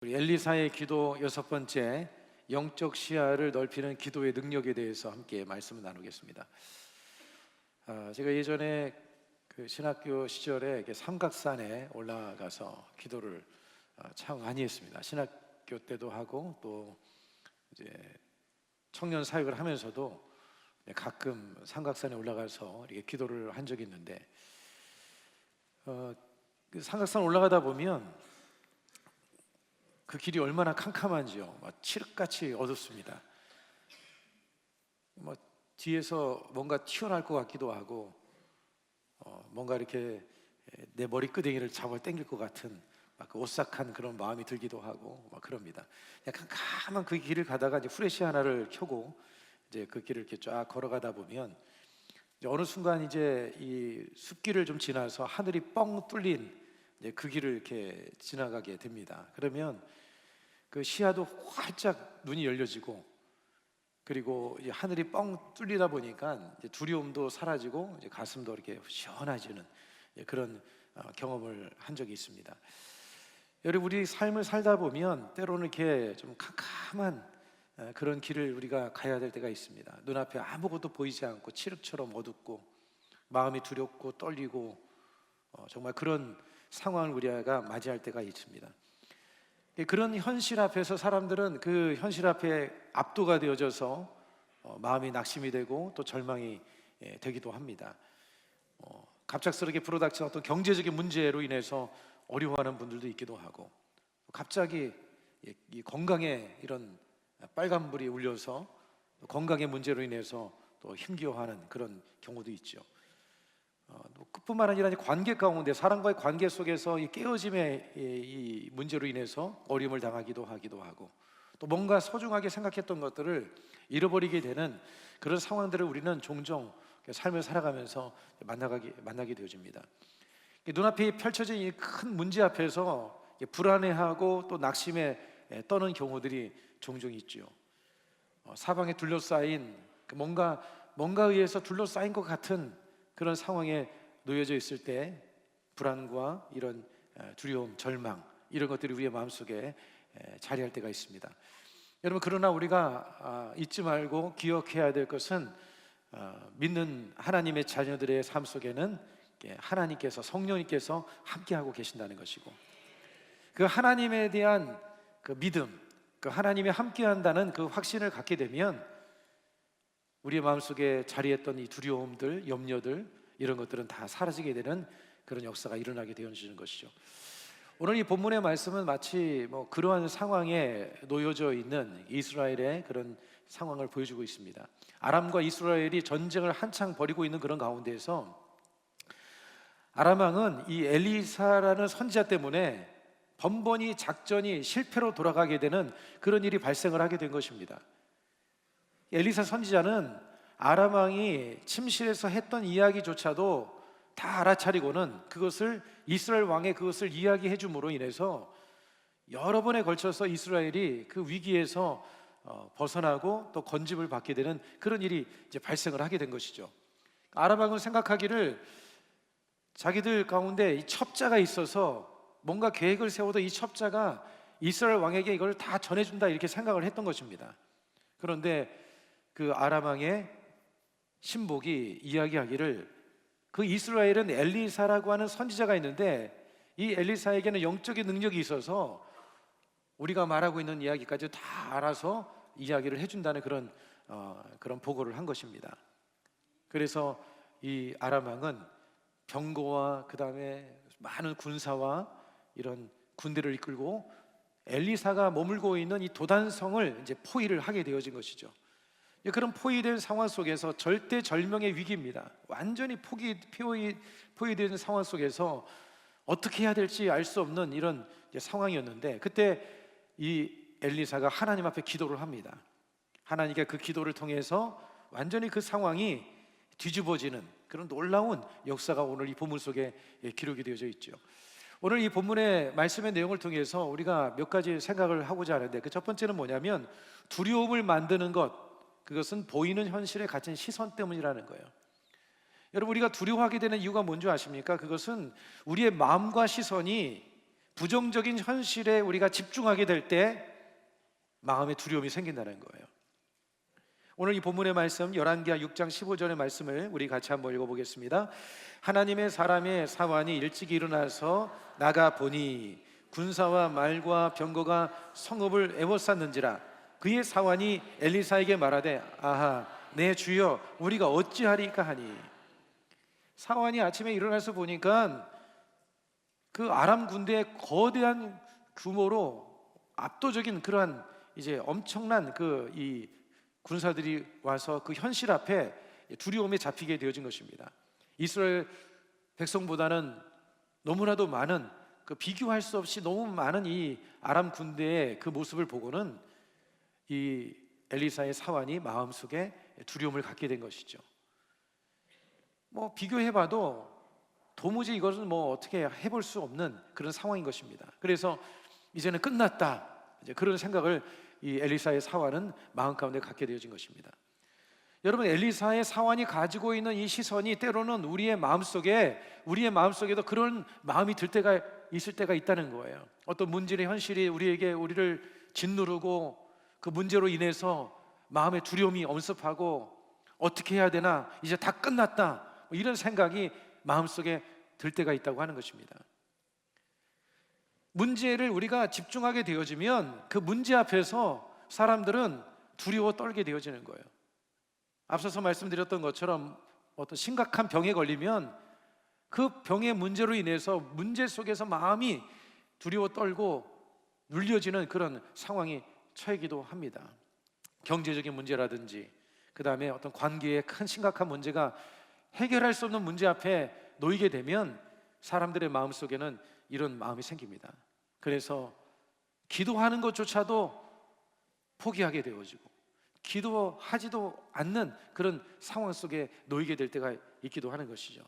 우리 엘리사의 기도 여섯 번째, 영적 시야를 넓히는 기도의 능력에 대해서 함께 말씀을 나누겠습니다. 제가 예전에 그 신학교 시절에 이렇게 삼각산에 올라가서 기도를 참 많이 했습니다. 신학교 때도 하고 또 이제 청년 사역을 하면서도 가끔 삼각산에 올라가서 이렇게 기도를 한 적이 있는데, 그 삼각산 올라가다 보면 그 길이 얼마나 캄캄한지요. 막 칠흑같이 어둡습니다. 뒤에서 뭔가 튀어나올 것 같기도 하고, 뭔가 이렇게 내 머리끄댕이를 잡아 당길 것 같은 그 오싹한 그런 마음이 들기도 하고 막 그럽니다. 약간 캄캄한 그 길을 가다가 이제 후레쉬 하나를 켜고 이제 그 길을 이렇게 쫙 걸어가다 보면 이제 어느 순간 이제 이 숲길을 좀 지나서 하늘이 뻥 뚫린 이제 그 길을 이렇게 지나가게 됩니다. 그러면 그 시야도 활짝 눈이 열려지고, 그리고 이제 하늘이 뻥 뚫리다 보니까 이제 두려움도 사라지고 이제 가슴도 이렇게 시원해지는 그런 경험을 한 적이 있습니다. 여러분, 우리 삶을 살다 보면 때로는 이렇게 좀 캄캄한 그런 길을 우리가 가야 될 때가 있습니다. 눈앞에 아무것도 보이지 않고 칠흑처럼 어둡고 마음이 두렵고 떨리고 정말 그런 상황을 우리가 맞이할 때가 있습니다. 그런 현실 앞에서 사람들은 그 현실 앞에 압도가 되어져서 마음이 낙심이 되고 또 절망이 되기도 합니다. 갑작스럽게 불어닥친 어떤 경제적인 문제로 인해서 어려워하는 분들도 있기도 하고, 갑자기 이 건강에 이런 빨간불이 울려서 건강의 문제로 인해서 또 힘겨워하는 그런 경우도 있죠. 그뿐만 아니라 관계 가운데 사람과의 관계 속에서 이 깨어짐의 이 문제로 인해서 어려움을 당하기도 하고, 또 뭔가 소중하게 생각했던 것들을 잃어버리게 되는 그런 상황들을 우리는 종종 삶을 살아가면서 만나게 되어집니다. 눈앞에 펼쳐진 이 큰 문제 앞에서 불안해하고 또 낙심에 떠는 경우들이 종종 있죠. 사방에 둘러싸인 뭔가에 의해서 둘러싸인 것 같은 그런 상황에 놓여져 있을 때 불안과 이런 두려움, 절망, 이런 것들이 우리의 마음속에 자리할 때가 있습니다. 여러분, 그러나 우리가 잊지 말고 기억해야 될 것은 믿는 하나님의 자녀들의 삶 속에는 하나님께서, 성령님께서 함께하고 계신다는 것이고, 그 하나님에 대한 그 믿음, 그 하나님이 함께한다는 그 확신을 갖게 되면 우리의 마음속에 자리했던 이 두려움들, 염려들, 이런 것들은 다 사라지게 되는 그런 역사가 일어나게 되어지는 것이죠. 오늘 이 본문의 말씀은 마치 그러한 상황에 놓여져 있는 이스라엘의 그런 상황을 보여주고 있습니다. 아람과 이스라엘이 전쟁을 한창 벌이고 있는 그런 가운데에서 아람 왕은 이 엘리사라는 선지자 때문에 번번이 작전이 실패로 돌아가게 되는 그런 일이 발생을 하게 된 것입니다. 엘리사 선지자는 아람 왕이 침실에서 했던 이야기조차도 다 알아차리고는 그것을 이스라엘 왕에 그것을 이야기해 줌으로 인해서 여러 번에 걸쳐서 이스라엘이 그 위기에서 벗어나고 또 건짐을 받게 되는 그런 일이 이제 발생을 하게 된 것이죠. 아람 왕은 생각하기를 자기들 가운데 이 첩자가 있어서 뭔가 계획을 세워도 이 첩자가 이스라엘 왕에게 이걸 다 전해준다, 이렇게 생각을 했던 것입니다. 그런데 그 아람 왕의 신복이 이야기하기를 그 이스라엘은 엘리사라고 하는 선지자가 있는데 이 엘리사에게는 영적인 능력이 있어서 우리가 말하고 있는 이야기까지 다 알아서 이야기를 해준다는 그런 보고를 한 것입니다. 그래서 이 아람 왕은 병거와 그 다음에 많은 군사와 이런 군대를 이끌고 엘리사가 머물고 있는 이 도단성을 이제 포위를 하게 되어진 것이죠. 그런 포위된 상황 속에서 절대절명의 위기입니다. 완전히 포위된 상황 속에서 어떻게 해야 될지 알 수 없는 이런 상황이었는데, 그때 이 엘리사가 하나님 앞에 기도를 합니다. 하나님께 그 기도를 통해서 완전히 그 상황이 뒤집어지는 그런 놀라운 역사가 오늘 이 본문 속에 기록이 되어져 있죠. 오늘 이 본문의 말씀의 내용을 통해서 우리가 몇 가지 생각을 하고자 하는데, 그 첫 번째는 뭐냐면 두려움을 만드는 것, 그것은 보이는 현실에 갇힌 시선 때문이라는 거예요. 여러분, 우리가 두려워하게 되는 이유가 뭔지 아십니까? 그것은 우리의 마음과 시선이 부정적인 현실에 우리가 집중하게 될 때 마음의 두려움이 생긴다는 거예요. 오늘 이 본문의 말씀 열왕기하 6장 15절의 말씀을 우리 같이 한번 읽어보겠습니다. 하나님의 사람의 사환이 일찍 일어나서 나가 보니 군사와 말과 병거가 성읍을 에워쌌는지라. 그의 사환이 엘리사에게 말하되 아하 내 주여 우리가 어찌하리까 하니. 사환이 아침에 일어나서 보니까 그 아람 군대의 거대한 규모로 압도적인 그러한 이제 엄청난 이 군사들이 와서 그 현실 앞에 두려움에 잡히게 되어진 것입니다. 이스라엘 백성보다는 너무나도 많은 비교할 수 없이 너무 많은 이 아람 군대의 그 모습을 보고는 이 엘리사의 사환이 마음속에 두려움을 갖게 된 것이죠. 비교해봐도 도무지 이것은 어떻게 해볼 수 없는 그런 상황인 것입니다. 그래서 이제는 끝났다, 이제 그런 생각을 이 엘리사의 사환은 마음 가운데 갖게 되어진 것입니다. 여러분, 엘리사의 사환이 가지고 있는 이 시선이 때로는 우리의 마음속에도 그런 마음이 들 때가 있을 때가 있다는 거예요. 어떤 문제의 현실이 우리를 짓누르고 그 문제로 인해서 마음의 두려움이 엄습하고 어떻게 해야 되나, 이제 다 끝났다, 이런 생각이 마음속에 들 때가 있다고 하는 것입니다. 문제를 우리가 집중하게 되어지면 그 문제 앞에서 사람들은 두려워 떨게 되어지는 거예요. 앞서서 말씀드렸던 것처럼 어떤 심각한 병에 걸리면 그 병의 문제로 인해서 문제 속에서 마음이 두려워 떨고 눌려지는 그런 상황이 처하기도 합니다. 경제적인 문제라든지 그 다음에 어떤 관계에 큰 심각한 문제가 해결할 수 없는 문제 앞에 놓이게 되면 사람들의 마음속에는 이런 마음이 생깁니다. 그래서 기도하는 것조차도 포기하게 되어지고 기도하지도 않는 그런 상황 속에 놓이게 될 때가 있기도 하는 것이죠.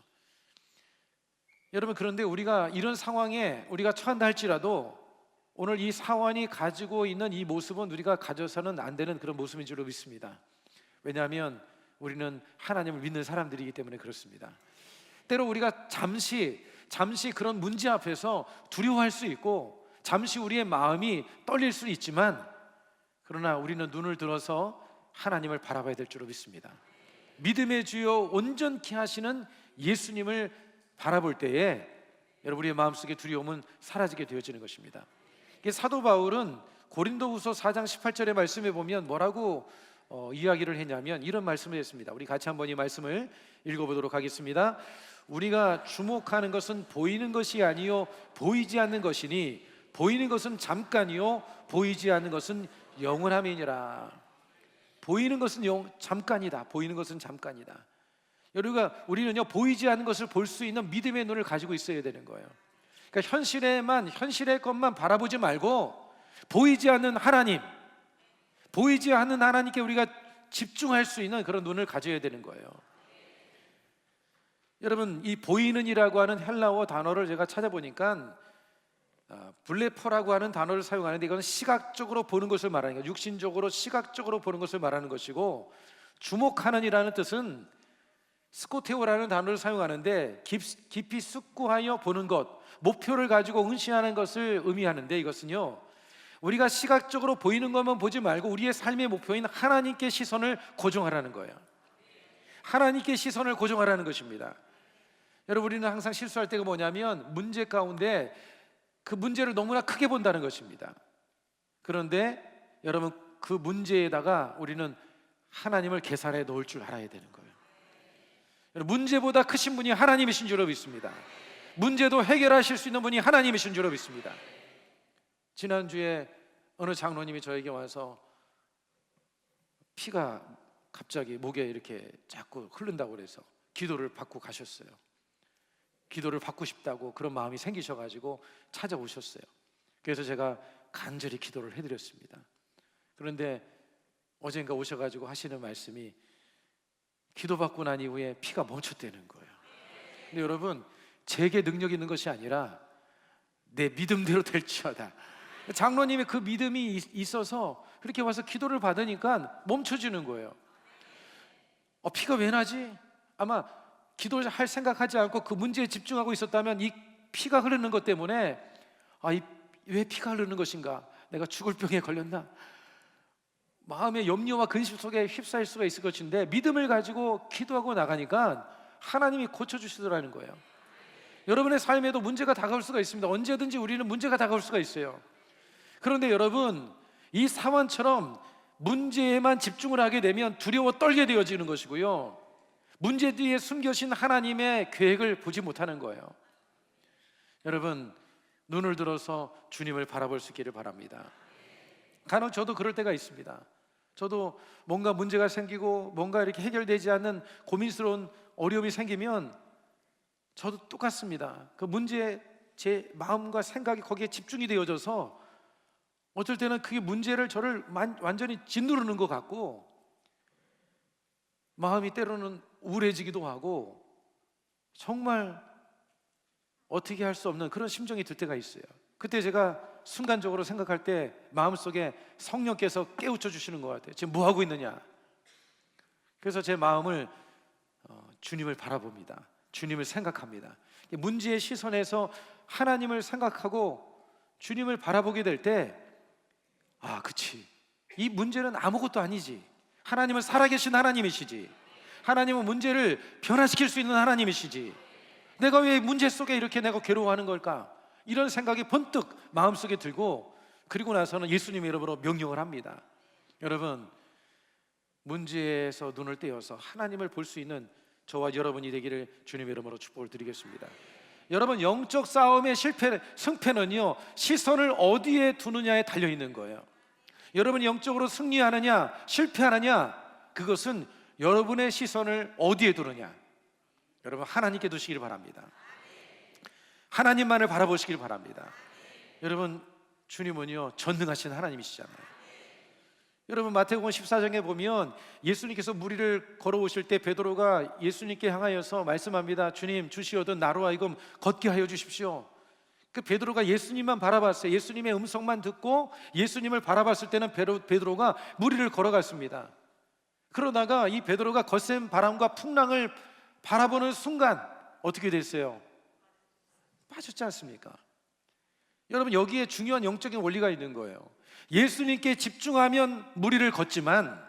여러분, 그런데 우리가 이런 상황에 우리가 처한다 할지라도 오늘 이 사환이 가지고 있는 이 모습은 우리가 가져서는 안 되는 그런 모습인 줄로 믿습니다. 왜냐하면 우리는 하나님을 믿는 사람들이기 때문에 그렇습니다. 때로 우리가 잠시 그런 문제 앞에서 두려워할 수 있고 잠시 우리의 마음이 떨릴 수 있지만, 그러나 우리는 눈을 들어서 하나님을 바라봐야 될 줄로 믿습니다. 믿음의 주요 온전케 하시는 예수님을 바라볼 때에 여러분, 우리의 마음속의 두려움은 사라지게 되어지는 것입니다. 사도 바울은 고린도후서 4장 18절의 말씀에 보면 뭐라고 이야기를 했냐면 이런 말씀을 했습니다. 우리 같이 한번 이 말씀을 읽어보도록 하겠습니다. 우리가 주목하는 것은 보이는 것이 아니요 보이지 않는 것이니 보이는 것은 잠깐이요 보이지 않는 것은 영원함이니라. 보이는 것은 잠깐이다. 보이는 것은 잠깐이다. 우리는요 보이지 않는 것을 볼 수 있는 믿음의 눈을 가지고 있어야 되는 거예요. 그러니까 현실의 것만 바라보지 말고 보이지 않는 하나님께 우리가 집중할 수 있는 그런 눈을 가져야 되는 거예요. 여러분, 이 보이는이라고 하는 헬라어 단어를 제가 찾아보니까 블레퍼라고 하는 단어를 사용하는데 이건 시각적으로 보는 것을 말하는 거예요. 육신적으로 시각적으로 보는 것을 말하는 것이고, 주목하는이라는 뜻은 스코테오라는 단어를 사용하는데 깊이 숙고하여 보는 것, 목표를 가지고 응시하는 것을 의미하는데, 이것은요 우리가 시각적으로 보이는 것만 보지 말고 우리의 삶의 목표인 하나님께 시선을 고정하라는 거예요. 하나님께 시선을 고정하라는 것입니다. 여러분, 우리는 항상 실수할 때가 뭐냐면 문제 가운데 그 문제를 너무나 크게 본다는 것입니다. 그런데 여러분, 그 문제에다가 우리는 하나님을 계산해 넣을 줄 알아야 되는 거예요. 문제보다 크신 분이 하나님이신 줄로 믿습니다. 문제도 해결하실 수 있는 분이 하나님이신 줄로 믿습니다. 지난주에 어느 장로님이 저에게 와서 피가 갑자기 목에 이렇게 자꾸 흐른다고 그래서 기도를 받고 가셨어요. 기도를 받고 싶다고 그런 마음이 생기셔가지고 찾아오셨어요. 그래서 제가 간절히 기도를 해드렸습니다. 그런데 어젠가 오셔가지고 하시는 말씀이 기도받고 난 이후에 피가 멈췄다는 거예요. 근데 여러분, 제게 능력 있는 것이 아니라 내 믿음대로 될지어다. 장로님의 그 믿음이 있어서 그렇게 와서 기도를 받으니까 멈춰지는 거예요. 피가 왜 나지? 아마 기도할 생각하지 않고 그 문제에 집중하고 있었다면 이 피가 흐르는 것 때문에 왜 피가 흐르는 것인가? 내가 죽을 병에 걸렸나? 마음의 염려와 근심 속에 휩싸일 수가 있을 것인데, 믿음을 가지고 기도하고 나가니까 하나님이 고쳐주시더라는 거예요. 여러분의 삶에도 문제가 다가올 수가 있습니다. 언제든지 우리는 문제가 다가올 수가 있어요. 그런데 여러분, 이 사환처럼 문제에만 집중을 하게 되면 두려워 떨게 되어지는 것이고요, 문제 뒤에 숨겨진 하나님의 계획을 보지 못하는 거예요. 여러분, 눈을 들어서 주님을 바라볼 수 있기를 바랍니다. 간혹 저도 그럴 때가 있습니다. 저도 뭔가 문제가 생기고 뭔가 이렇게 해결되지 않는 고민스러운 어려움이 생기면 저도 똑같습니다. 그 문제에 제 마음과 생각이 거기에 집중이 되어져서 어떨 때는 그게 문제를 저를 완전히 짓누르는 것 같고, 마음이 때로는 우울해지기도 하고 정말 어떻게 할 수 없는 그런 심정이 들 때가 있어요. 그때 제가 순간적으로 생각할 때 마음속에 성령께서 깨우쳐 주시는 것 같아요. 지금 뭐 하고 있느냐? 그래서 제 마음을 주님을 바라봅니다. 주님을 생각합니다. 문제의 시선에서 하나님을 생각하고 주님을 바라보게 될 때, 그치, 이 문제는 아무것도 아니지. 하나님은 살아계신 하나님이시지. 하나님은 문제를 변화시킬 수 있는 하나님이시지. 내가 왜 문제 속에 이렇게 내가 괴로워하는 걸까? 이런 생각이 번뜩 마음속에 들고, 그리고 나서는 예수님의 이름으로 명령을 합니다. 여러분, 문제에서 눈을 떼어서 하나님을 볼 수 있는 저와 여러분이 되기를 주님의 이름으로 축복을 드리겠습니다. 여러분, 영적 싸움의 승패는요, 시선을 어디에 두느냐에 달려있는 거예요. 여러분이 영적으로 승리하느냐 실패하느냐, 그것은 여러분의 시선을 어디에 두느냐. 여러분, 하나님께 두시길 바랍니다. 하나님만을 바라보시길 바랍니다. 여러분, 주님은요 전능하신 하나님이시잖아요. 여러분, 마태복음 14장에 보면 예수님께서 무리를 걸어오실 때 베드로가 예수님께 향하여서 말씀합니다. 주님, 주시오던 나로 하여금 걷게 하여 주십시오. 그 베드로가 예수님만 바라봤어요. 예수님의 음성만 듣고 예수님을 바라봤을 때는 베드로가 무리를 걸어갔습니다. 그러다가 이 베드로가 거센 바람과 풍랑을 바라보는 순간 어떻게 됐어요? 빠졌지 않습니까? 여러분, 여기에 중요한 영적인 원리가 있는 거예요. 예수님께 집중하면 무리를 걷지만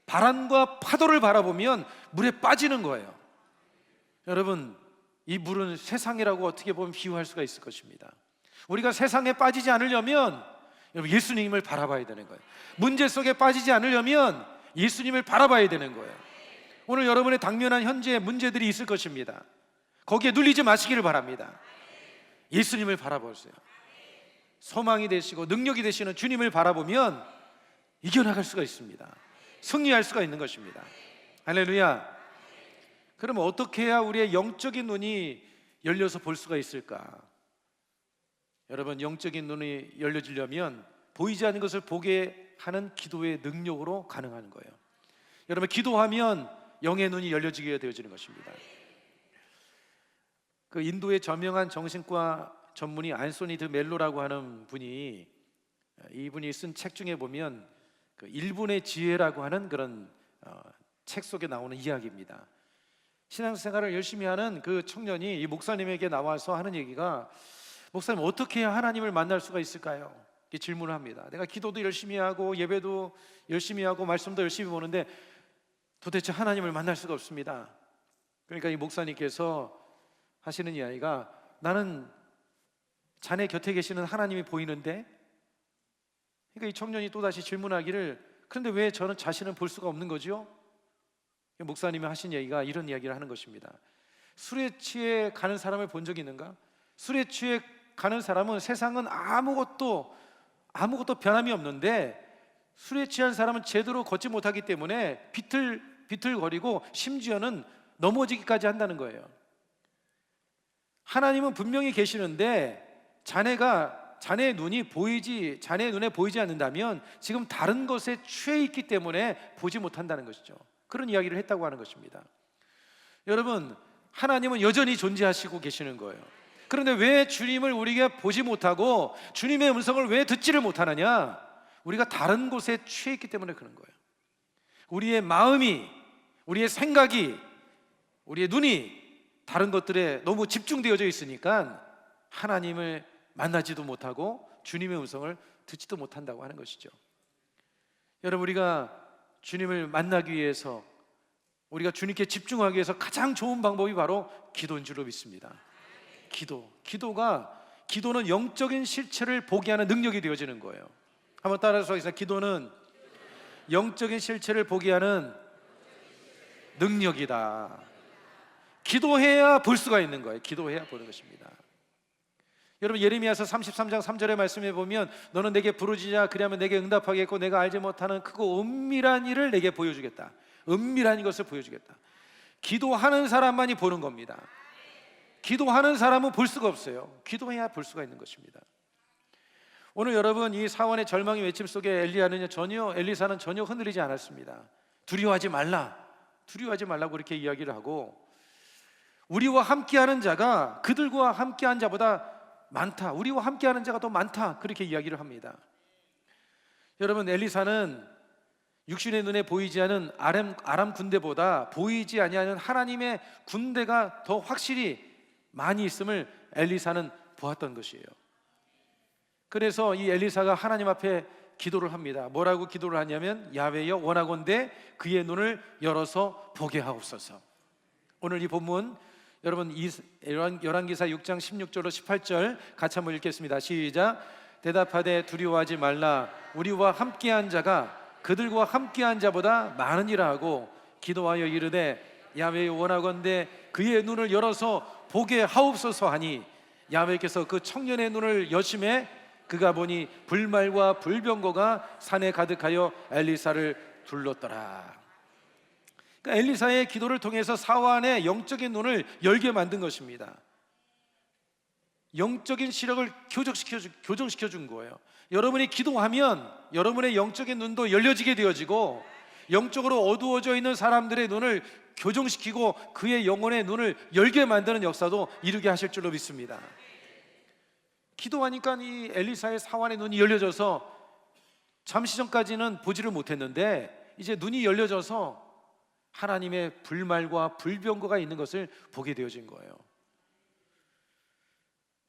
바람과 파도를 바라보면 물에 빠지는 거예요. 여러분, 이 물은 세상이라고 어떻게 보면 비유할 수가 있을 것입니다. 우리가 세상에 빠지지 않으려면 여러분, 예수님을 바라봐야 되는 거예요. 문제 속에 빠지지 않으려면 예수님을 바라봐야 되는 거예요. 오늘 여러분의 당면한 현재의 문제들이 있을 것입니다. 거기에 눌리지 마시기를 바랍니다. 예수님을 바라보세요. 소망이 되시고 능력이 되시는 주님을 바라보면 이겨나갈 수가 있습니다. 승리할 수가 있는 것입니다. 할렐루야. 그러면 어떻게 해야 우리의 영적인 눈이 열려서 볼 수가 있을까? 여러분, 영적인 눈이 열려지려면 보이지 않는 것을 보게 하는 기도의 능력으로 가능한 거예요. 여러분, 기도하면 영의 눈이 열려지게 되어지는 것입니다. 그 인도의 저명한 정신과 전문의 안소니 드 멜로라고 하는 분이, 이분이 쓴 책 중에 보면 그 1분의 지혜라고 하는 그런 책 속에 나오는 이야기입니다. 신앙생활을 열심히 하는 그 청년이 이 목사님에게 나와서 하는 얘기가, 목사님, 어떻게 해야 하나님을 만날 수가 있을까요? 이렇게 질문을 합니다. 내가 기도도 열심히 하고 예배도 열심히 하고 말씀도 열심히 보는데 도대체 하나님을 만날 수가 없습니다. 그러니까 이 목사님께서 하시는 이야기가, 나는 자네 곁에 계시는 하나님이 보이는데, 그러니까 이 청년이 또다시 질문하기를, 그런데 왜 저는 자신을 볼 수가 없는 거죠? 목사님이 하신 얘기가 이런 이야기를 하는 것입니다. 술에 취해 가는 사람을 본 적이 있는가? 술에 취해 가는 사람은 세상은 아무것도 변함이 없는데, 술에 취한 사람은 제대로 걷지 못하기 때문에 비틀거리고 심지어는 넘어지기까지 한다는 거예요. 하나님은 분명히 계시는데 자네의 눈에 보이지 않는다면 지금 다른 것에 취해 있기 때문에 보지 못한다는 것이죠. 그런 이야기를 했다고 하는 것입니다. 여러분, 하나님은 여전히 존재하시고 계시는 거예요. 그런데 왜 주님을 우리가 보지 못하고 주님의 음성을 왜 듣지를 못하느냐? 우리가 다른 곳에 취해 있기 때문에 그런 거예요. 우리의 마음이, 우리의 생각이, 우리의 눈이 다른 것들에 너무 집중되어져 있으니까 하나님을 만나지도 못하고 주님의 음성을 듣지도 못한다고 하는 것이죠. 여러분, 우리가 주님을 만나기 위해서, 우리가 주님께 집중하기 위해서 가장 좋은 방법이 바로 기도인 줄로 믿습니다. 기도는 영적인 실체를 보게 하는 능력이 되어지는 거예요. 한번 따라서 하겠습니다. 기도는 영적인 실체를 보게 하는 능력이다. 기도해야 볼 수가 있는 거예요. 기도해야 보는 것입니다. 여러분, 예레미야서 33장 3절의 말씀에 보면 너는 내게 부르짖으라 그리하면 내게 응답하겠고 내가 알지 못하는 크고 은밀한 일을 내게 보여주겠다. 은밀한 것을 보여주겠다. 기도하는 사람만이 보는 겁니다. 기도하는 사람은 볼 수가 없어요. 기도해야 볼 수가 있는 것입니다. 오늘 여러분, 이 사원의 절망의 외침 속에 엘리사는 전혀 흔들리지 않았습니다. 두려워하지 말라고 그렇게 이야기를 하고, 우리와 함께하는 자가 그들과 함께한 자보다 많다, 우리와 함께하는 자가 더 많다, 그렇게 이야기를 합니다. 여러분, 엘리사는 육신의 눈에 보이지 않은 아람 군대보다 보이지 아니하는 하나님의 군대가 더 확실히 많이 있음을 엘리사는 보았던 것이에요. 그래서 이 엘리사가 하나님 앞에 기도를 합니다. 뭐라고 기도를 하냐면, 야훼여 원하건대 그의 눈을 열어서 보게 하옵소서. 오늘 이 본문 여러분, 열왕기사 6장 16절로 18절 같이 한번 읽겠습니다. 시작. 대답하되 두려워하지 말라. 우리와 함께한 자가 그들과 함께한 자보다 많으니라 하고 기도하여 이르되 야훼여 원하건대 그의 눈을 열어서 보게 하옵소서 하니, 야훼께서 그 청년의 눈을 여심해 그가 보니 불말과 불병거가 산에 가득하여 엘리사를 둘렀더라. 그러니까 엘리사의 기도를 통해서 사환의 영적인 눈을 열게 만든 것입니다. 영적인 시력을 교정시켜 준 거예요. 여러분이 기도하면 여러분의 영적인 눈도 열려지게 되어지고, 영적으로 어두워져 있는 사람들의 눈을 교정시키고 그의 영혼의 눈을 열게 만드는 역사도 이루게 하실 줄로 믿습니다. 기도하니까 이 엘리사의 사환의 눈이 열려져서 잠시 전까지는 보지를 못했는데 이제 눈이 열려져서 하나님의 불말과 불병거가 있는 것을 보게 되어진 거예요.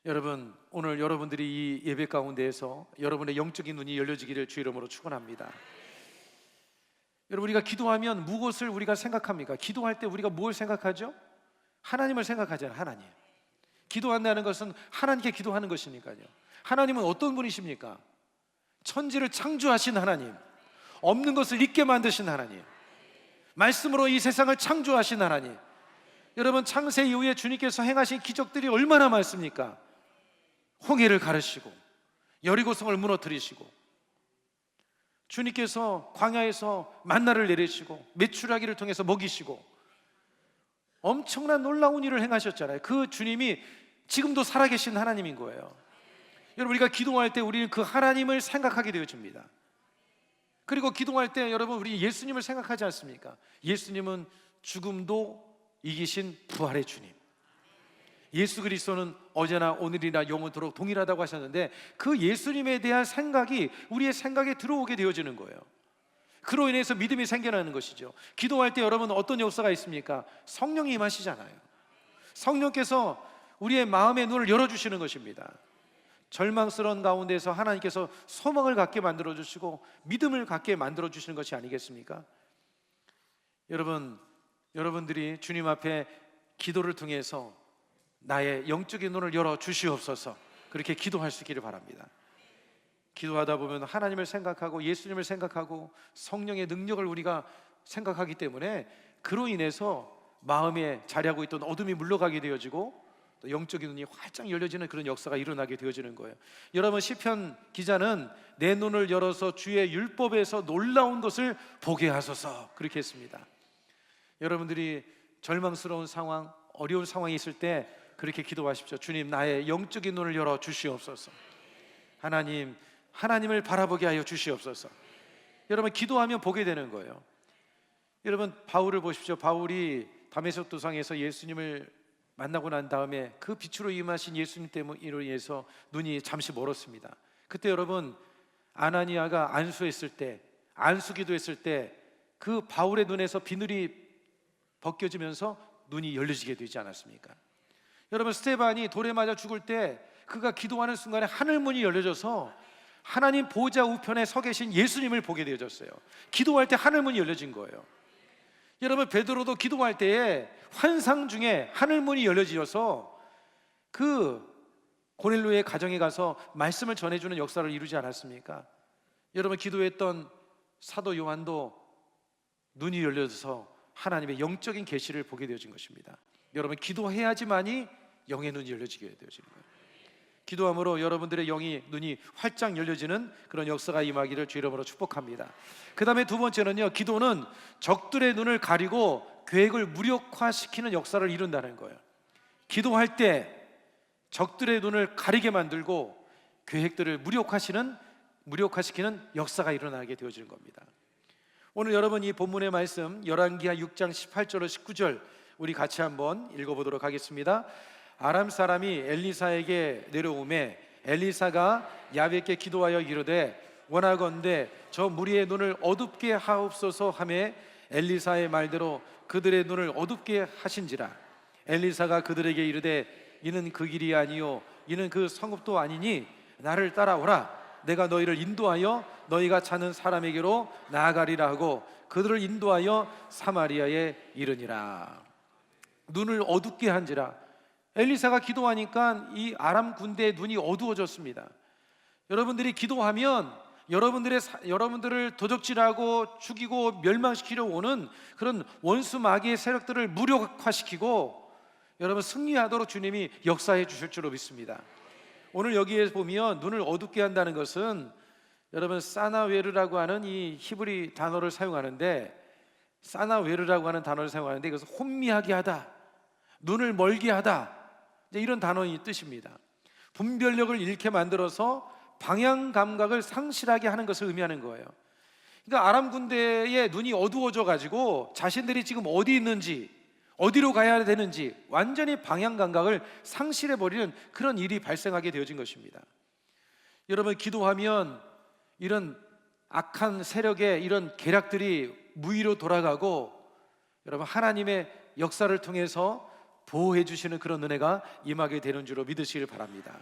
여러분, 오늘 여러분들이 이 예배 가운데에서 여러분의 영적인 눈이 열려지기를 주 이름으로 축원합니다. 여러분, 우리가 기도하면 무엇을 우리가 생각합니까? 기도할 때 우리가 뭘 생각하죠? 하나님을 생각하잖아요. 하나님. 기도한다는 것은 하나님께 기도하는 것이니까요. 하나님은 어떤 분이십니까? 천지를 창조하신 하나님, 없는 것을 있게 만드신 하나님, 말씀으로 이 세상을 창조하신 하나님. 여러분, 창세 이후에 주님께서 행하신 기적들이 얼마나 많습니까? 홍해를 가르시고 여리고성을 무너뜨리시고, 주님께서 광야에서 만나를 내리시고 메추라기를 통해서 먹이시고, 엄청난 놀라운 일을 행하셨잖아요. 그 주님이 지금도 살아계신 하나님인 거예요. 여러분, 우리가 기도할 때 우리는 그 하나님을 생각하게 되어집니다. 그리고 기도할 때 여러분, 우리 예수님을 생각하지 않습니까? 예수님은 죽음도 이기신 부활의 주님, 예수 그리스도는 어제나 오늘이나 영원토록 동일하다고 하셨는데, 그 예수님에 대한 생각이 우리의 생각에 들어오게 되어지는 거예요. 그로 인해서 믿음이 생겨나는 것이죠. 기도할 때 여러분 어떤 역사가 있습니까? 성령이 임하시잖아요. 성령께서 우리의 마음의 눈을 열어주시는 것입니다. 절망스러운 가운데서 하나님께서 소망을 갖게 만들어주시고 믿음을 갖게 만들어주시는 것이 아니겠습니까? 여러분들이 주님 앞에 기도를 통해서 나의 영적인 눈을 열어주시옵소서, 그렇게 기도할 수 있기를 바랍니다. 기도하다 보면 하나님을 생각하고 예수님을 생각하고 성령의 능력을 우리가 생각하기 때문에, 그로 인해서 마음에 자리하고 있던 어둠이 물러가게 되어지고 또 영적인 눈이 활짝 열려지는 그런 역사가 일어나게 되어지는 거예요. 여러분, 시편 기자는 내 눈을 열어서 주의 율법에서 놀라운 것을 보게 하소서, 그렇게 했습니다. 여러분들이 절망스러운 상황, 어려운 상황이 있을 때 그렇게 기도하십시오. 주님, 나의 영적인 눈을 열어 주시옵소서. 하나님을 바라보게 하여 주시옵소서. 여러분, 기도하면 보게 되는 거예요. 여러분, 바울을 보십시오. 바울이 다메섹 도상에서 예수님을 만나고 난 다음에 그 빛으로 임하신 예수님 때문으로 인해서 눈이 잠시 멀었습니다. 그때 여러분, 아나니아가 안수했을 때, 안수기도했을 때 그 바울의 눈에서 비늘이 벗겨지면서 눈이 열려지게 되지 않았습니까? 여러분, 스데반이 돌에 맞아 죽을 때 그가 기도하는 순간에 하늘 문이 열려져서 하나님 보좌 우편에 서 계신 예수님을 보게 되어졌어요. 기도할 때 하늘 문이 열려진 거예요. 여러분, 베드로도 기도할 때에 환상 중에 하늘 문이 열려져서 그 고넬료의 가정에 가서 말씀을 전해주는 역사를 이루지 않았습니까? 여러분, 기도했던 사도 요한도 눈이 열려서 하나님의 영적인 계시를 보게 되어진 것입니다. 여러분, 기도해야지만이 영의 눈이 열려지게 되어지는 거예요. 기도함으로 여러분들의 영이 눈이 활짝 열려지는 그런 역사가 임하기를 주 이름으로 축복합니다. 그 다음에 두 번째는요, 기도는 적들의 눈을 가리고 계획을 무력화시키는 역사를 이룬다는 거예요. 기도할 때 적들의 눈을 가리게 만들고 계획들을 무력화시키는 역사가 일어나게 되어지는 겁니다. 오늘 여러분, 이 본문의 말씀 열왕기하 6장 18절로 19절 우리 같이 한번 읽어보도록 하겠습니다. 아람 사람이 엘리사에게 내려오매 엘리사가 야훼께 기도하여 이르되 원하건대 저 무리의 눈을 어둡게 하옵소서 하매 엘리사의 말대로 그들의 눈을 어둡게 하신지라. 엘리사가 그들에게 이르되 이는 그 길이 아니요 이는 그 성읍도 아니니 나를 따라오라. 내가 너희를 인도하여 너희가 찾는 사람에게로 나아가리라 하고 그들을 인도하여 사마리아에 이르니라. 눈을 어둡게 한지라. 엘리사가 기도하니까 이 아람 군대의 눈이 어두워졌습니다. 여러분들이 기도하면 여러분들을 도적질하고 죽이고 멸망시키려 오는 그런 원수 마귀의 세력들을 무력화시키고 여러분 승리하도록 주님이 역사해 주실 줄로 믿습니다. 오늘 여기에 보면 눈을 어둡게 한다는 것은 여러분 사나웨르라고 하는 이 히브리 단어를 사용하는데, 사나웨르라고 하는 단어를 사용하는데 이것은 혼미하게 하다, 눈을 멀게 하다, 이런 단어의 뜻입니다. 분별력을 잃게 만들어서 방향 감각을 상실하게 하는 것을 의미하는 거예요. 그러니까 아람 군대의 눈이 어두워져 가지고 자신들이 지금 어디 있는지, 어디로 가야 되는지 완전히 방향 감각을 상실해 버리는 그런 일이 발생하게 되어진 것입니다. 여러분, 기도하면 이런 악한 세력의 이런 계략들이 무위로 돌아가고 여러분 하나님의 역사를 통해서 보호해 주시는 그런 은혜가 임하게 되는 줄로 믿으시길 바랍니다.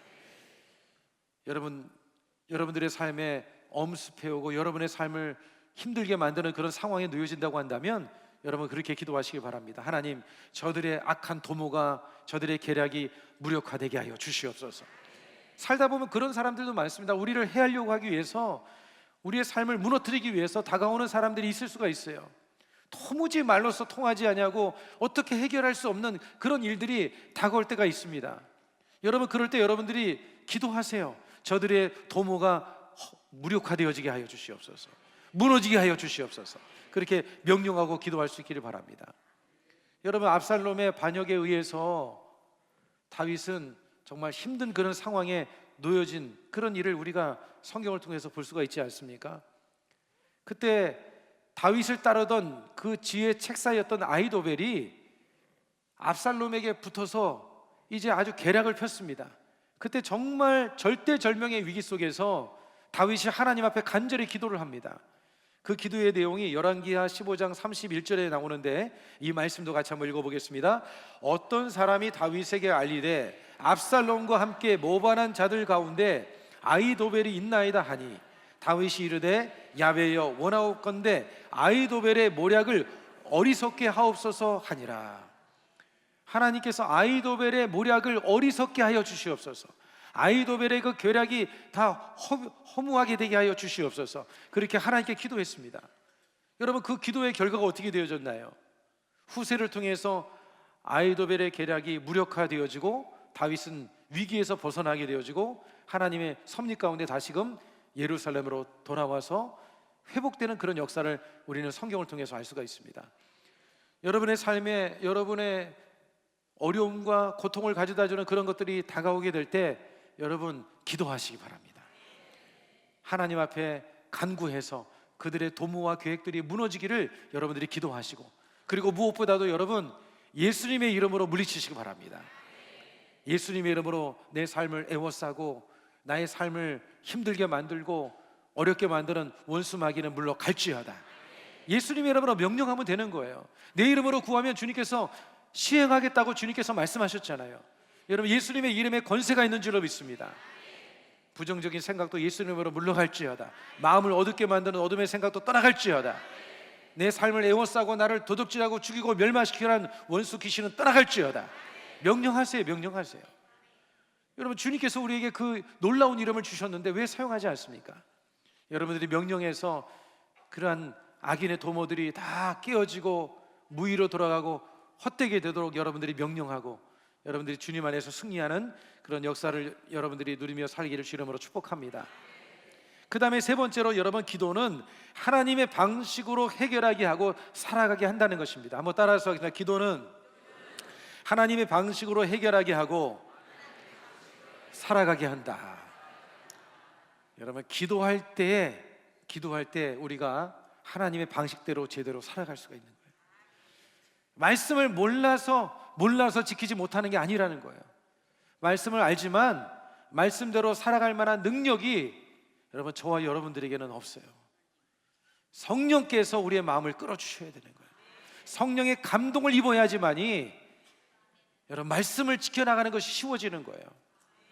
여러분들의 삶에 엄습해오고 여러분의 삶을 힘들게 만드는 그런 상황에 놓여진다고 한다면 여러분 그렇게 기도하시기 바랍니다. 하나님, 저들의 악한 도모가, 저들의 계략이 무력화되게 하여 주시옵소서. 살다 보면 그런 사람들도 많습니다. 우리를 해하려고 하기 위해서, 우리의 삶을 무너뜨리기 위해서 다가오는 사람들이 있을 수가 있어요. 도무지 말로써 통하지 않냐고 어떻게 해결할 수 없는 그런 일들이 다가올 때가 있습니다. 여러분, 그럴 때 여러분들이 기도하세요. 저들의 도모가 무력화되어지게 하여 주시옵소서, 무너지게 하여 주시옵소서. 그렇게 명령하고 기도할 수 있기를 바랍니다. 여러분, 압살롬의 반역에 의해서 다윗은 정말 힘든 그런 상황에 놓여진 그런 일을 우리가 성경을 통해서 볼 수가 있지 않습니까? 그때 다윗을 따르던 그 지혜 책사였던 아히도벨이 압살롬에게 붙어서 이제 아주 계략을 폈습니다. 그때 정말 절대절명의 위기 속에서 다윗이 하나님 앞에 간절히 기도를 합니다. 그 기도의 내용이 열왕기하 15장 31절에 나오는데 이 말씀도 같이 한번 읽어보겠습니다. 어떤 사람이 다윗에게 알리되 압살롬과 함께 모반한 자들 가운데 아히도벨이 있나이다 하니 다윗이 이르되 야훼여 원하옵건대 아히도벨의 모략을 어리석게 하옵소서 하니라. 하나님께서 아히도벨의 모략을 어리석게 하여 주시옵소서, 아히도벨의 그 계략이 다 허무하게 되게 하여 주시옵소서, 그렇게 하나님께 기도했습니다. 여러분, 그 기도의 결과가 어떻게 되어졌나요? 후세를 통해서 아히도벨의 계략이 무력화되어지고 다윗은 위기에서 벗어나게 되어지고 하나님의 섭리 가운데 다시금 예루살렘으로 돌아와서 회복되는 그런 역사를 우리는 성경을 통해서 알 수가 있습니다. 여러분의 삶에 여러분의 어려움과 고통을 가져다주는 그런 것들이 다가오게 될 때 여러분 기도하시기 바랍니다. 하나님 앞에 간구해서 그들의 도모와 계획들이 무너지기를 여러분들이 기도하시고, 그리고 무엇보다도 여러분 예수님의 이름으로 물리치시기 바랍니다. 예수님의 이름으로 내 삶을 애워싸고 나의 삶을 힘들게 만들고 어렵게 만드는 원수 마귀는 물러 갈지어다. 예수님의 이름으로 명령하면 되는 거예요. 내 이름으로 구하면 주님께서 시행하겠다고 주님께서 말씀하셨잖아요. 여러분, 예수님의 이름에 권세가 있는 줄로 믿습니다. 부정적인 생각도 예수님으로 물러갈지어다. 마음을 어둡게 만드는 어둠의 생각도 떠나갈지어다. 내 삶을 에워싸고 나를 도둑질하고 죽이고 멸망시키라는 원수 귀신은 떠나갈지어다. 명령하세요. 명령하세요. 여러분, 주님께서 우리에게 그 놀라운 이름을 주셨는데 왜 사용하지 않습니까? 여러분들이 명령해서 그러한 악인의 도모들이 다 깨어지고 무의로 돌아가고 헛되게 되도록 여러분들이 명령하고 여러분들이 주님 안에서 승리하는 그런 역사를 여러분들이 누리며 살기를 주님으로 축복합니다. 그 다음에 세 번째로, 여러분, 기도는 하나님의 방식으로 해결하게 하고 살아가게 한다는 것입니다. 한번 따라서 하겠습니다. 기도는 하나님의 방식으로 해결하게 하고 살아가게 한다. 여러분, 기도할 때 우리가 하나님의 방식대로 제대로 살아갈 수가 있는 거예요. 말씀을 몰라서 지키지 못하는 게 아니라는 거예요. 말씀을 알지만 말씀대로 살아갈 만한 능력이 여러분, 저와 여러분들에게는 없어요. 성령께서 우리의 마음을 끌어주셔야 되는 거예요. 성령의 감동을 입어야지만이 여러분, 말씀을 지켜나가는 것이 쉬워지는 거예요.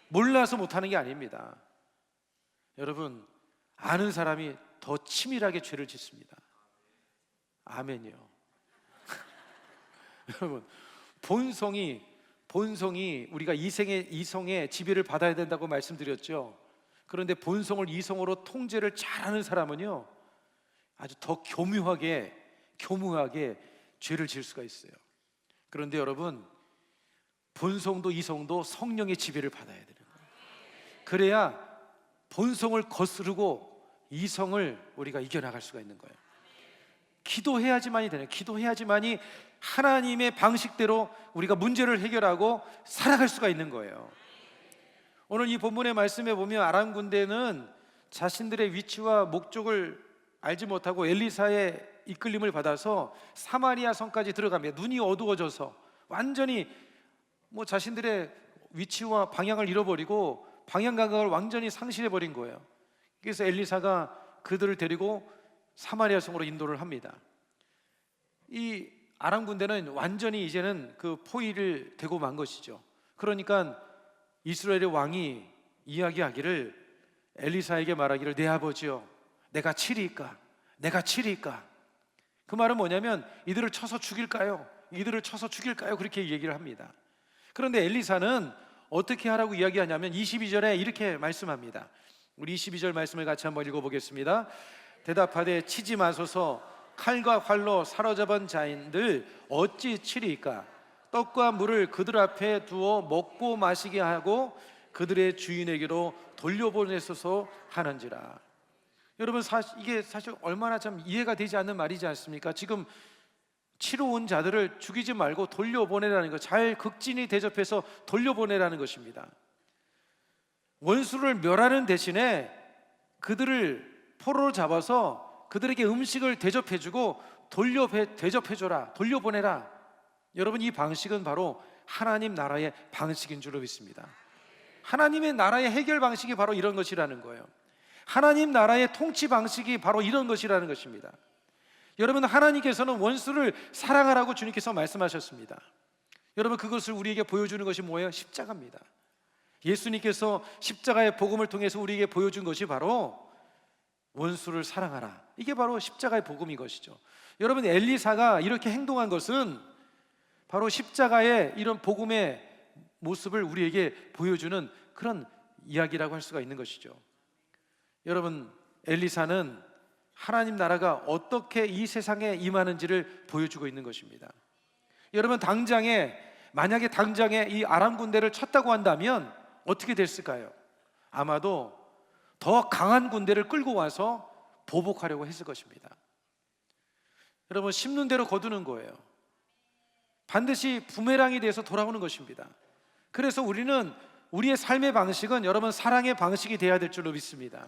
몰라서 못하는 게 아닙니다. 여러분, 아는 사람이 더 치밀하게 죄를 짓습니다. 아멘이요. 여러분, 본성이 우리가 이성의 지배를 받아야 된다고 말씀드렸죠. 그런데 본성을 이성으로 통제를 잘하는 사람은요, 아주 더 교묘하게 죄를 지을 수가 있어요. 그런데 여러분, 본성도 이성도 성령의 지배를 받아야 되는 거예요. 그래야 본성을 거스르고 이성을 우리가 이겨나갈 수가 있는 거예요. 기도해야지만이 되는, 기도해야지만이 하나님의 방식대로 우리가 문제를 해결하고 살아갈 수가 있는 거예요. 오늘 이 본문의 말씀에 보면 아람 군대는 자신들의 위치와 목적을 알지 못하고 엘리사의 이끌림을 받아서 사마리아 성까지 들어갑니다. 눈이 어두워져서 완전히 자신들의 위치와 방향을 잃어버리고 방향 감각을 완전히 상실해버린 거예요. 그래서 엘리사가 그들을 데리고 사마리아 성으로 인도를 합니다. 이 아람 군대는 완전히 이제는 그 포위를 대고 만 것이죠. 그러니까 이스라엘의 왕이 이야기하기를, 엘리사에게 말하기를, 내 아버지여, 내가 치리이까? 그 말은 뭐냐면, 이들을 쳐서 죽일까요? 그렇게 얘기를 합니다. 그런데 엘리사는 어떻게 하라고 이야기하냐면 22절에 이렇게 말씀합니다. 우리 22절 말씀을 같이 한번 읽어보겠습니다. 대답하되, 치지 마소서. 칼과 활로 사로잡은 자인들 어찌 치리이까? 떡과 물을 그들 앞에 두어 먹고 마시게 하고 그들의 주인에게로 돌려보내소서 하는지라. 여러분, 이게 사실 얼마나 참 이해가 되지 않는 말이지 않습니까? 지금 치러 온 자들을 죽이지 말고 돌려보내라는 것, 잘 극진히 대접해서 돌려보내라는 것입니다. 원수를 멸하는 대신에 그들을 포로로 잡아서 그들에게 음식을 대접해주고 대접해줘라, 돌려보내라. 여러분, 이 방식은 바로 하나님 나라의 방식인 줄로 믿습니다. 하나님의 나라의 해결 방식이 바로 이런 것이라는 거예요. 하나님 나라의 통치 방식이 바로 이런 것이라는 것입니다. 여러분, 하나님께서는 원수를 사랑하라고 주님께서 말씀하셨습니다. 여러분, 그것을 우리에게 보여주는 것이 뭐예요? 십자가입니다. 예수님께서 십자가의 복음을 통해서 우리에게 보여준 것이 바로 원수를 사랑하라, 이게 바로 십자가의 복음인 것이죠. 여러분, 엘리사가 이렇게 행동한 것은 바로 십자가의 이런 복음의 모습을 우리에게 보여주는 그런 이야기라고 할 수가 있는 것이죠. 여러분, 엘리사는 하나님 나라가 어떻게 이 세상에 임하는지를 보여주고 있는 것입니다. 여러분, 만약에 당장에 이 아람 군대를 쳤다고 한다면 어떻게 됐을까요? 아마도 더 강한 군대를 끌고 와서 보복하려고 했을 것입니다. 여러분, 심는 대로 거두는 거예요. 반드시 부메랑이 돼서 돌아오는 것입니다. 그래서 우리는 우리의 삶의 방식은 여러분, 사랑의 방식이 되어야 될 줄로 믿습니다.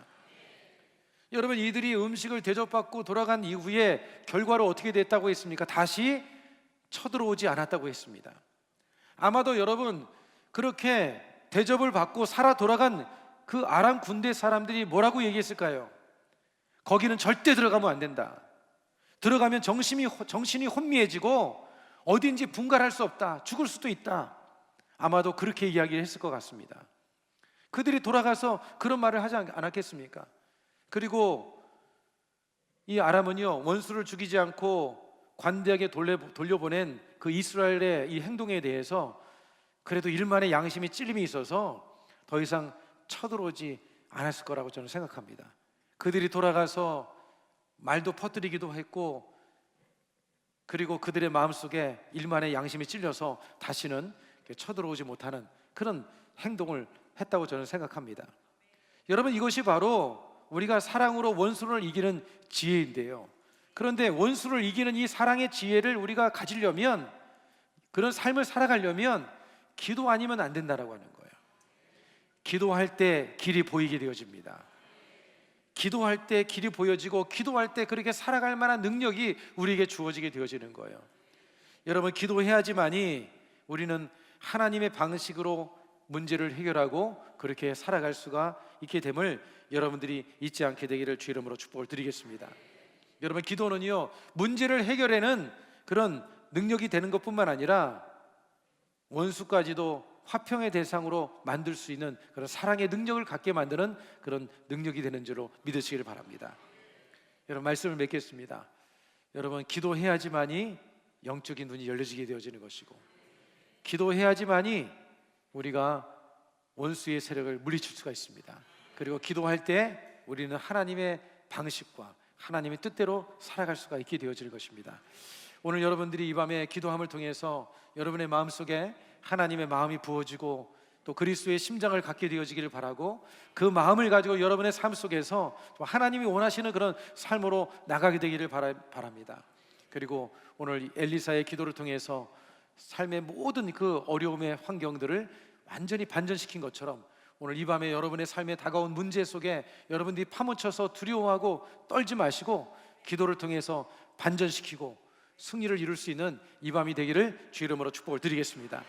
여러분, 이들이 음식을 대접받고 돌아간 이후에 결과로 어떻게 됐다고 했습니까? 다시 쳐들어오지 않았다고 했습니다. 아마도 여러분, 그렇게 대접을 받고 살아 돌아간 그 아람 군대 사람들이 뭐라고 얘기했을까요? 거기는 절대 들어가면 안 된다. 들어가면 정신이 혼미해지고 어딘지 분갈할 수 없다. 죽을 수도 있다. 아마도 그렇게 이야기를 했을 것 같습니다. 그들이 돌아가서 그런 말을 하지 않았겠습니까? 그리고 이 아람은요, 원수를 죽이지 않고 관대하게 돌려보낸 그 이스라엘의 이 행동에 대해서 그래도 일만의 양심이 찔림이 있어서 더 이상 쳐들어오지 않았을 거라고 저는 생각합니다. 그들이 돌아가서 말도 퍼뜨리기도 했고, 그리고 그들의 마음속에 일만의 양심이 찔려서 다시는 쳐들어오지 못하는 그런 행동을 했다고 저는 생각합니다. 여러분, 이것이 바로 우리가 사랑으로 원수를 이기는 지혜인데요, 그런데 원수를 이기는 이 사랑의 지혜를 우리가 가지려면, 그런 삶을 살아가려면 기도 아니면 안 된다라고 하는 거예요. 기도할 때 길이 보이게 되어집니다. 기도할 때 길이 보여지고, 기도할 때 그렇게 살아갈 만한 능력이 우리에게 주어지게 되어지는 거예요. 여러분, 기도해야지만이 우리는 하나님의 방식으로 문제를 해결하고 그렇게 살아갈 수가 있게 됨을 여러분들이 잊지 않게 되기를 주 이름으로 축복을 드리겠습니다. 여러분, 기도는요, 문제를 해결하는 그런 능력이 되는 것뿐만 아니라 원수까지도 화평의 대상으로 만들 수 있는 그런 사랑의 능력을 갖게 만드는 그런 능력이 되는 줄로 믿으시기를 바랍니다. 여러분, 말씀을 맺겠습니다. 여러분, 기도해야지만이 영적인 눈이 열려지게 되어지는 것이고, 기도해야지만이 우리가 원수의 세력을 물리칠 수가 있습니다. 그리고 기도할 때 우리는 하나님의 방식과 하나님의 뜻대로 살아갈 수가 있게 되어질 것입니다. 오늘 여러분들이 이 밤에 기도함을 통해서 여러분의 마음속에 하나님의 마음이 부어지고 또 그리스도의 심장을 갖게 되어지기를 바라고, 그 마음을 가지고 여러분의 삶 속에서 하나님이 원하시는 그런 삶으로 나가게 되기를 바랍니다. 그리고 오늘 엘리사의 기도를 통해서 삶의 모든 그 어려움의 환경들을 완전히 반전시킨 것처럼, 오늘 이 밤에 여러분의 삶에 다가온 문제 속에 여러분들이 파묻혀서 두려워하고 떨지 마시고 기도를 통해서 반전시키고 승리를 이룰 수 있는 이 밤이 되기를 주 이름으로 축복을 드리겠습니다.